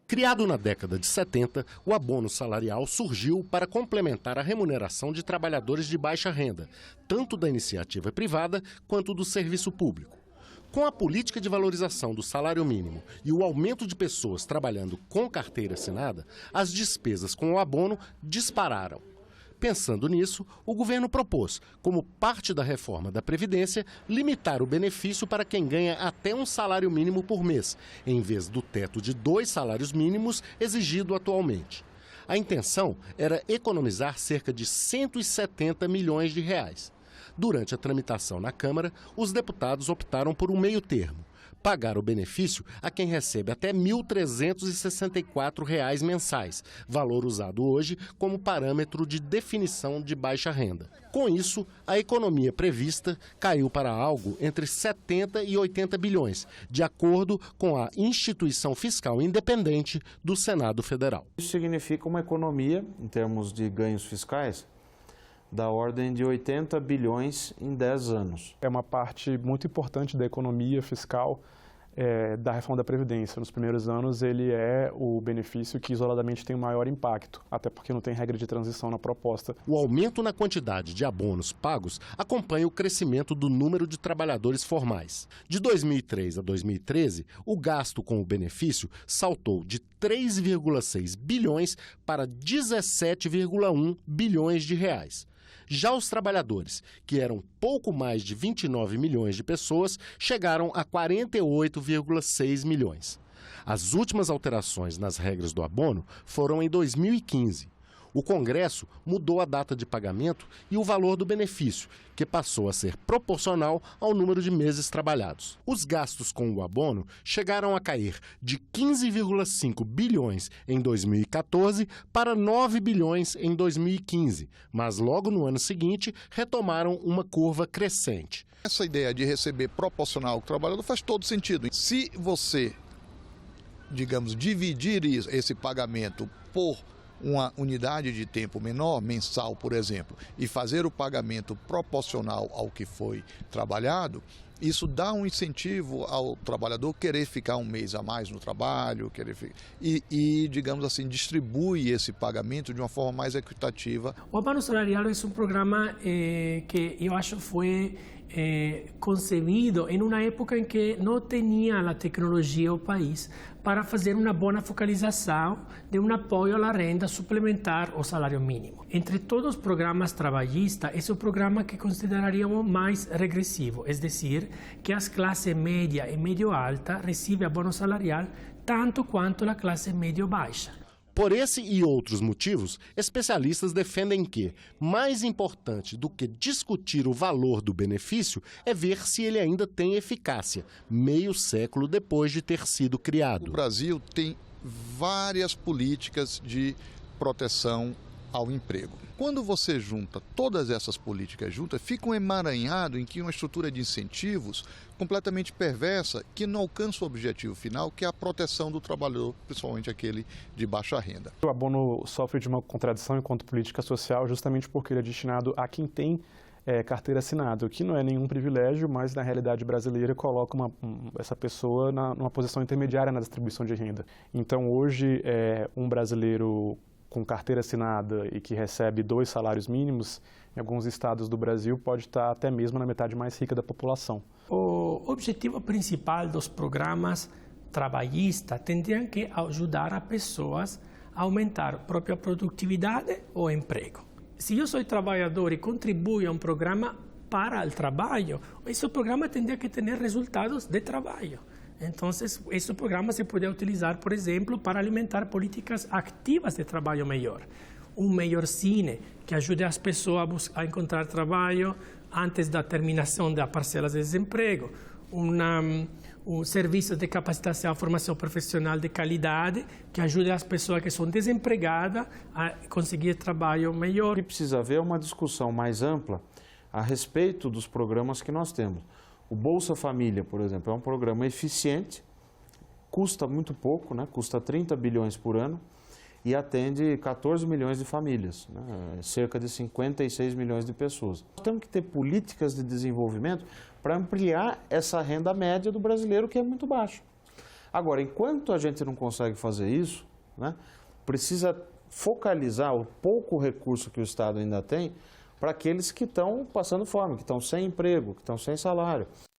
Criado na década de 70, o abono salarial surgiu para complementar a remuneração de trabalhadores de baixa renda, tanto da iniciativa privada quanto do serviço público. Com a política de valorização do salário mínimo e o aumento de pessoas trabalhando com carteira assinada, as despesas com o abono dispararam. Pensando nisso, o governo propôs, como parte da reforma da Previdência, limitar o benefício para quem ganha até um salário mínimo por mês, em vez do teto de 2 salários mínimos exigido atualmente. A intenção era economizar cerca de 170 milhões de reais. Durante a tramitação na Câmara, os deputados optaram por um meio termo: pagar o benefício a quem recebe até R$ 1.364 mensais, valor usado hoje como parâmetro de definição de baixa renda. Com isso, a economia prevista caiu para algo entre 70 e 80 bilhões, de acordo com a instituição fiscal independente do Senado Federal. Isso significa uma economia, em termos de ganhos fiscais, da ordem de 80 bilhões em 10 anos. É uma parte muito importante da economia fiscal da reforma da Previdência. Nos primeiros anos, ele é o benefício que isoladamente tem o maior impacto, até porque não tem regra de transição na proposta. O aumento na quantidade de abonos pagos acompanha o crescimento do número de trabalhadores formais. De 2003 a 2013, o gasto com o benefício saltou de 3,6 bilhões para 17,1 bilhões de reais. Já os trabalhadores, que eram pouco mais de 29 milhões de pessoas, chegaram a 48,6 milhões. As últimas alterações nas regras do abono foram em 2015. O Congresso mudou a data de pagamento e o valor do benefício, que passou a ser proporcional ao número de meses trabalhados. Os gastos com o abono chegaram a cair de 15,5 bilhões em 2014 para 9 bilhões em 2015, mas logo no ano seguinte retomaram uma curva crescente. Essa ideia de receber proporcional ao trabalhador faz todo sentido. Se você, digamos, dividir esse pagamento por uma unidade de tempo menor, mensal, por exemplo, e fazer o pagamento proporcional ao que foi trabalhado, isso dá um incentivo ao trabalhador querer ficar um mês a mais no trabalho, digamos assim, distribui esse pagamento de uma forma mais equitativa. O abono salarial é um programa que eu acho foi concebido em uma época em que não tinha a tecnologia o país para fazer uma boa focalização de um apoio à renda suplementar ao salário mínimo. Entre todos os programas trabalhistas, esse é o programa que consideraríamos mais regressivo, é decir, que as classes média e médio alta recebem abono salarial tanto quanto a classe médio baixa. Por esse e outros motivos, especialistas defendem que, mais importante do que discutir o valor do benefício, é ver se ele ainda tem eficácia, meio século depois de ter sido criado. O Brasil tem várias políticas de proteção ao emprego. Quando você junta todas essas políticas juntas, fica um emaranhado em que uma estrutura de incentivos completamente perversa que não alcança o objetivo final, que é a proteção do trabalhador, principalmente aquele de baixa renda. O abono sofre de uma contradição enquanto política social justamente porque ele é destinado a quem tem carteira assinada, o que não é nenhum privilégio, mas na realidade brasileira coloca essa pessoa numa posição intermediária na distribuição de renda. Então hoje um brasileiro com carteira assinada e que recebe 2 salários mínimos, em alguns estados do Brasil pode estar até mesmo na metade mais rica da população. O objetivo principal dos programas trabalhistas tenderiam que ajudar as pessoas a aumentar a própria produtividade ou emprego. Se eu sou trabalhador e contribuo a um programa para o trabalho, esse programa tendria que ter resultados de trabalho. Então, esse programa se pode utilizar, por exemplo, para alimentar políticas ativas de trabalho melhor. Um melhor cine, que ajude as pessoas a encontrar trabalho antes da terminação da parcela de desemprego. Um serviço de capacitação e formação profissional de qualidade, que ajude as pessoas que são desempregadas a conseguir trabalho melhor. O que precisa haver é uma discussão mais ampla a respeito dos programas que nós temos. O Bolsa Família, por exemplo, é um programa eficiente, custa muito pouco, né? Custa 30 bilhões por ano e atende 14 milhões de famílias, né? Cerca de 56 milhões de pessoas. Nós temos que ter políticas de desenvolvimento para ampliar essa renda média do brasileiro, que é muito baixa. Agora, enquanto a gente não consegue fazer isso, né, precisa focalizar o pouco recurso que o Estado ainda tem para aqueles que estão passando fome, que estão sem emprego, que estão sem salário.